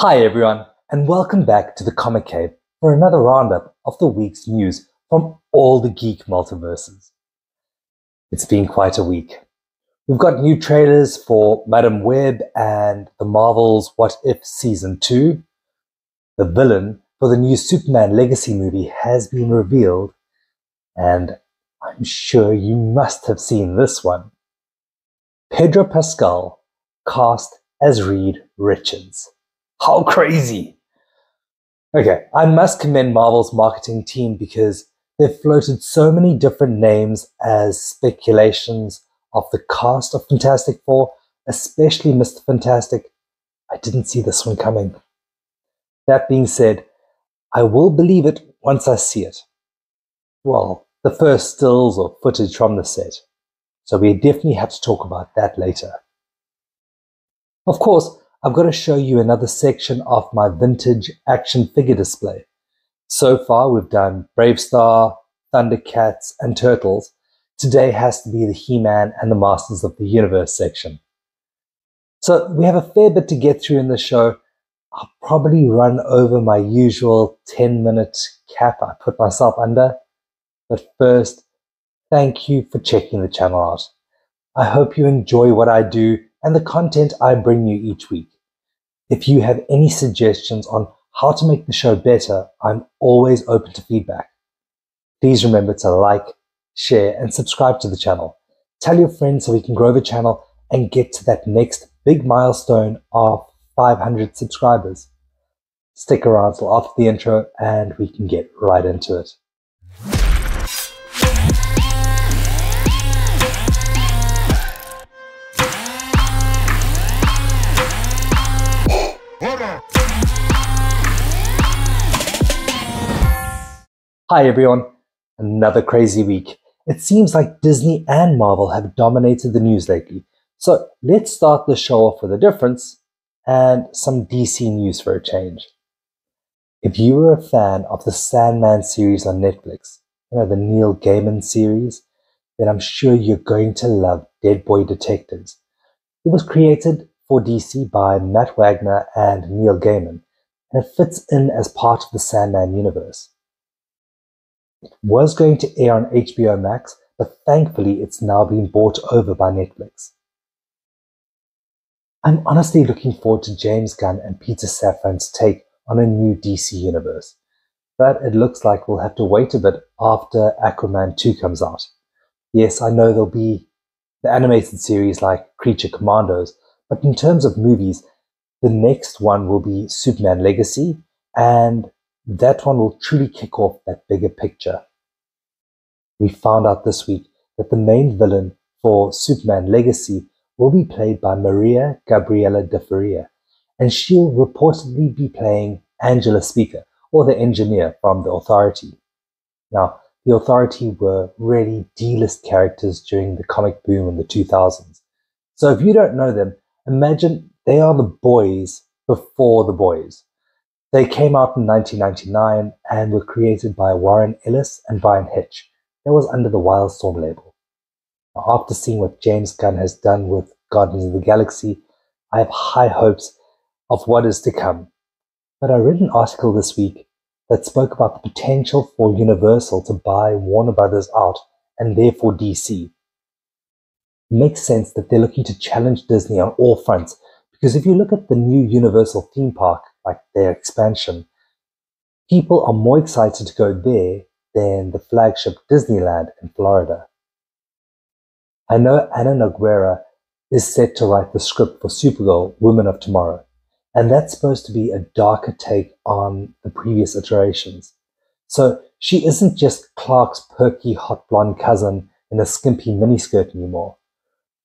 Hi everyone, and welcome back to the Comic Cave for another roundup of the week's news from all the geek multiverses. It's been quite a week. We've got new trailers for Madam Web and the Marvel's What If Season 2. The villain for the new Superman Legacy movie has been revealed, and I'm sure you must have seen this one. Pedro Pascal cast as Reed Richards. How crazy! Okay, I must commend Marvel's marketing team because they've floated so many different names as speculations of the cast of Fantastic Four, especially Mr. Fantastic. I didn't see this one coming. That being said, I will believe it once I see it. Well, the first stills or footage from the set. So we definitely have to talk about that later. Of course, I've got to show you another section of my vintage action figure display. So far, we've done Bravestar, Thundercats, and Turtles. Today has to be the He-Man and the Masters of the Universe section. So we have a fair bit to get through in the show. I'll probably run over my usual 10-minute cap I put myself under. But first, thank you for checking the channel out. I hope you enjoy what I do and the content I bring you each week. If you have any suggestions on how to make the show better, I'm always open to feedback. Please remember to like, share, and subscribe to the channel. Tell your friends so we can grow the channel and get to that next big milestone of 500 subscribers. Stick around till after the intro and we can get right into it. Hi everyone, another crazy week. It seems like Disney and Marvel have dominated the news lately. So let's start the show off with a difference and some DC news for a change. If you were a fan of the Sandman series on Netflix, the Neil Gaiman series, then I'm sure you're going to love Dead Boy Detectives. It was created for DC by Matt Wagner and Neil Gaiman, and it fits in as part of the Sandman universe. It was going to air on HBO Max, but thankfully it's now been bought over by Netflix. I'm honestly looking forward to James Gunn and Peter Safran's take on a new DC universe, but it looks like we'll have to wait a bit after Aquaman 2 comes out. Yes, I know there'll be the animated series like Creature Commandos, but in terms of movies, the next one will be Superman Legacy, and that one will truly kick off that bigger picture. We found out this week that the main villain for Superman Legacy will be played by Maria Gabriela de Faria, and she'll reportedly be playing Angela Speaker, or the engineer from The Authority. Now, The Authority were really D-list characters during the comic boom in the 2000s. So if you don't know them, imagine they are the boys before the boys. They came out in 1999 and were created by Warren Ellis and Brian Hitch. That was under the Wildstorm label. Now, after seeing what James Gunn has done with Guardians of the Galaxy, I have high hopes of what is to come. But I read an article this week that spoke about the potential for Universal to buy Warner Brothers out and therefore DC. It makes sense that they're looking to challenge Disney on all fronts, because if you look at the new Universal theme park, like their expansion, people are more excited to go there than the flagship Disneyland in Florida. I know Anna Noguera is set to write the script for Supergirl, Women of Tomorrow, and that's supposed to be a darker take on the previous iterations. So she isn't just Clark's perky hot blonde cousin in a skimpy miniskirt anymore.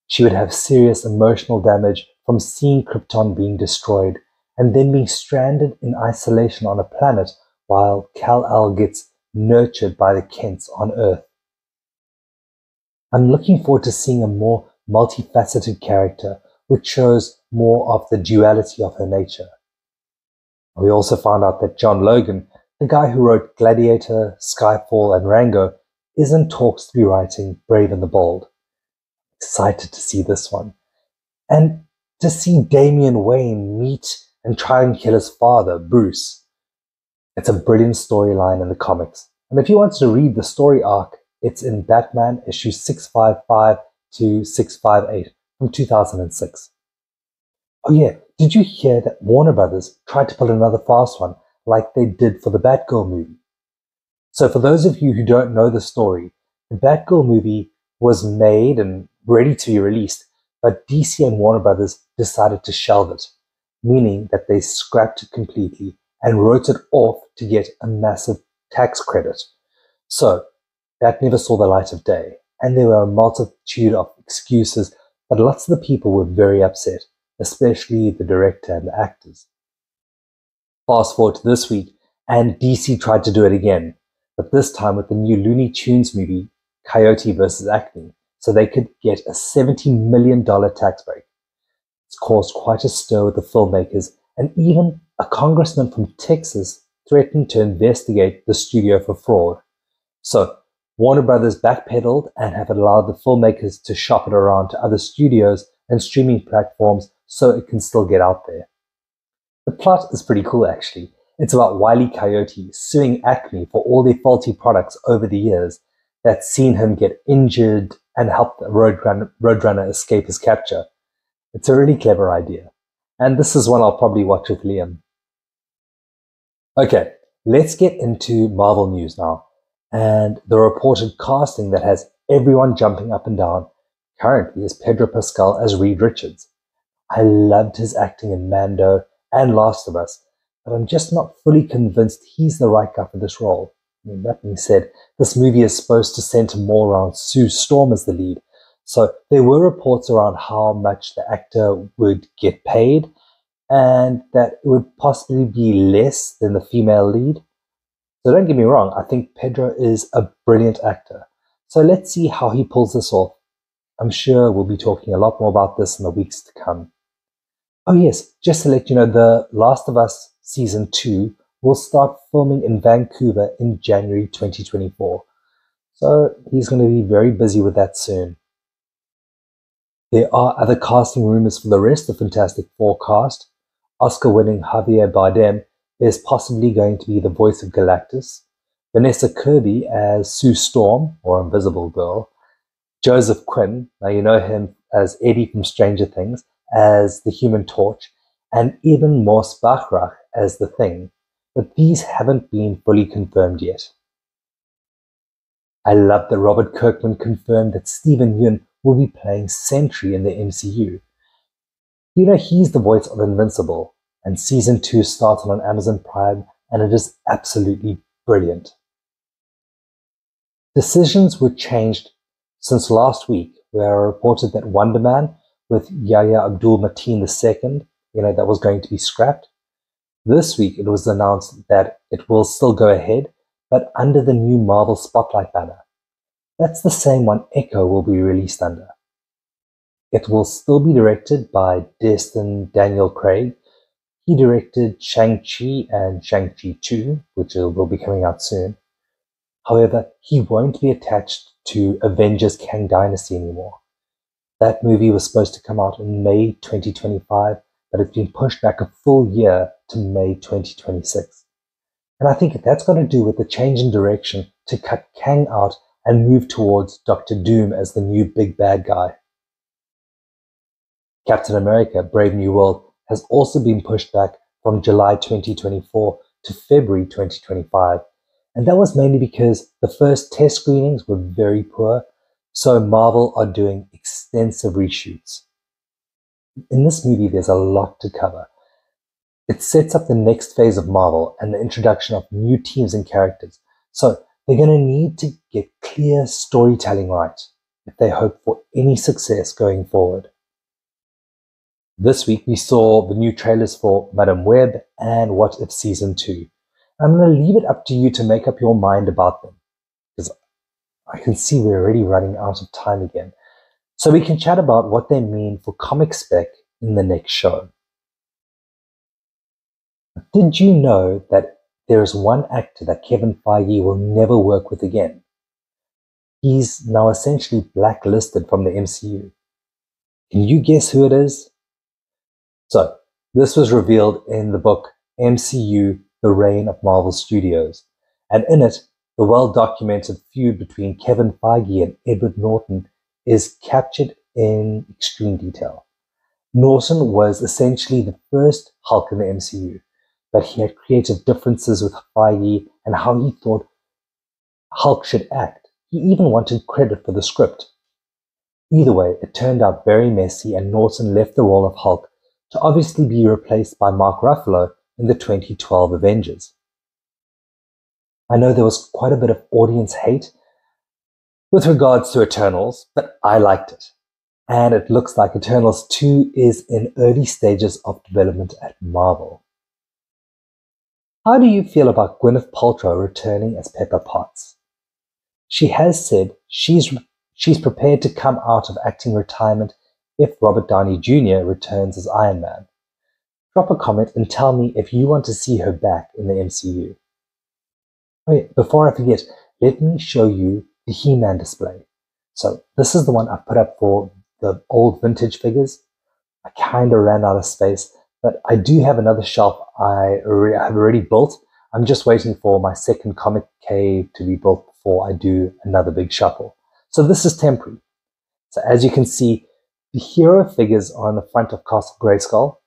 She would have serious emotional damage from seeing Krypton being destroyed and then being stranded in isolation on a planet while Kal-El gets nurtured by the Kents on Earth. I'm looking forward to seeing a more multifaceted character which shows more of the duality of her nature. We also found out that John Logan, the guy who wrote Gladiator, Skyfall, and Rango, is in talks to be writing Brave and the Bold. Excited to see this one. And to see Damian Wayne meet and try and kill his father, Bruce. It's a brilliant storyline in the comics. And if you want to read the story arc, it's in Batman issue 655 to 658 from 2006. Oh yeah, did you hear that Warner Brothers tried to pull another fast one like they did for the Batgirl movie? So for those of you who don't know the story, the Batgirl movie was made and ready to be released, but DC and Warner Brothers decided to shelve it, meaning that they scrapped it completely and wrote it off to get a massive tax credit. So that never saw the light of day, and there were a multitude of excuses, but lots of the people were very upset, especially the director and the actors. Fast forward to this week, and DC tried to do it again, but this time with the new Looney Tunes movie, Coyote vs. Acme, so they could get a $70 million tax break. It's caused quite a stir with the filmmakers, and even a congressman from Texas threatened to investigate the studio for fraud. So Warner Brothers backpedaled and have allowed the filmmakers to shop it around to other studios and streaming platforms so it can still get out there. The plot is pretty cool actually. It's about Wile E. Coyote suing Acme for all their faulty products over the years that's seen him get injured and help the Roadrunner escape his capture. It's a really clever idea. And this is one I'll probably watch with Liam. Okay, let's get into Marvel news now. And the reported casting that has everyone jumping up and down currently is Pedro Pascal as Reed Richards. I loved his acting in Mando and Last of Us, but I'm just not fully convinced he's the right guy for this role. I mean, that being said, this movie is supposed to center more around Sue Storm as the lead, so there were reports around how much the actor would get paid, and that it would possibly be less than the female lead. So don't get me wrong, I think Pedro is a brilliant actor. So let's see how he pulls this off. I'm sure we'll be talking a lot more about this in the weeks to come. Oh yes, just to let you know, The Last of Us Season 2 will start filming in Vancouver in January 2024. So he's going to be very busy with that soon. There are other casting rumors for the rest of Fantastic Four cast. Oscar-winning Javier Bardem is possibly going to be the voice of Galactus, Vanessa Kirby as Sue Storm, or Invisible Girl, Joseph Quinn, now you know him as Eddie from Stranger Things, as the Human Torch, and even Morse Bachrach as the Thing, but these haven't been fully confirmed yet. I love that Robert Kirkman confirmed that Steven Yeun will be playing Sentry in the MCU. You know, he's the voice of Invincible, and Season 2 starts on Amazon Prime, and it is absolutely brilliant. Decisions were changed since last week, where I reported that Wonder Man with Yahya Abdul-Mateen II, that was going to be scrapped. This week it was announced that it will still go ahead, but under the new Marvel Spotlight banner. That's the same one Echo will be released under. It will still be directed by Destin Daniel Craig. He directed Shang-Chi and Shang-Chi 2, which will be coming out soon. However, he won't be attached to Avengers Kang Dynasty anymore. That movie was supposed to come out in May 2025, but it's been pushed back a full year to May 2026. And I think that's got to do with the change in direction to cut Kang out and move towards Doctor Doom as the new big bad guy. Captain America: Brave New World has also been pushed back from July 2024 to February 2025. And that was mainly because the first test screenings were very poor, so Marvel are doing extensive reshoots. In this movie, there's a lot to cover. It sets up the next phase of Marvel and the introduction of new teams and characters. So they're going to need to get clear storytelling right if they hope for any success going forward. This week, we saw the new trailers for Madam Web and What If Season 2. I'm going to leave it up to you to make up your mind about them, because I can see we're already running out of time again. So we can chat about what they mean for comic spec in the next show. Did you know that there is one actor that Kevin Feige will never work with again? He's now essentially blacklisted from the MCU. Can you guess who it is? So, This was revealed in the book MCU: The Reign of Marvel Studios, and in it, the well-documented feud between Kevin Feige and Edward Norton is captured in extreme detail. Norton was essentially the first Hulk in the MCU, but he had creative differences with Feige and how he thought Hulk should act. He even wanted credit for the script. Either way, it turned out very messy, and Norton left the role of Hulk to obviously be replaced by Mark Ruffalo in the 2012 Avengers. I know there was quite a bit of audience hate with regards to Eternals, but I liked it. And it looks like Eternals 2 is in early stages of development at Marvel. How do you feel about Gwyneth Paltrow returning as Pepper Potts? She has said she's prepared to come out of acting retirement if Robert Downey Jr. returns as Iron Man. Drop a comment and tell me if you want to see her back in the MCU. Wait, before I forget, let me show you the He-Man display. So this is the one I put up for the old vintage figures. I kind of ran out of space, but I do have another shelf I have already built. I'm just waiting for my second comic cave to be built before I do another big shuffle. So this is temporary. So as you can see, the hero figures are on the front of Castle Grayskull,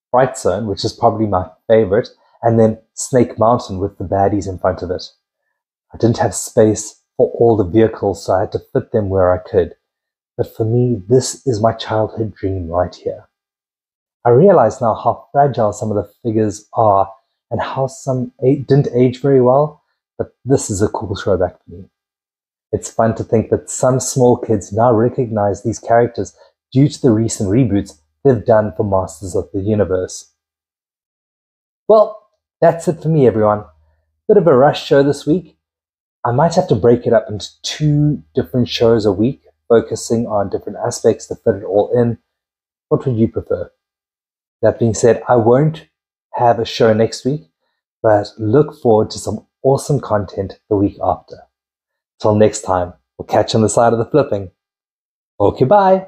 Fright Zone, which is probably my favorite, and then Snake Mountain with the baddies in front of it. I didn't have space for all the vehicles, so I had to fit them where I could. But for me, this is my childhood dream right here. I realize now how fragile some of the figures are and how some didn't age very well, but this is a cool throwback for me. It's fun to think that some small kids now recognize these characters due to the recent reboots they've done for Masters of the Universe. Well, that's it for me, everyone. Bit of a rush show this week. I might have to break it up into 2 different shows a week, focusing on different aspects to fit it all in. What would you prefer? That being said, I won't have a show next week, but look forward to some awesome content the week after. Till next time, we'll catch you on the side of the flipping. Okay, bye.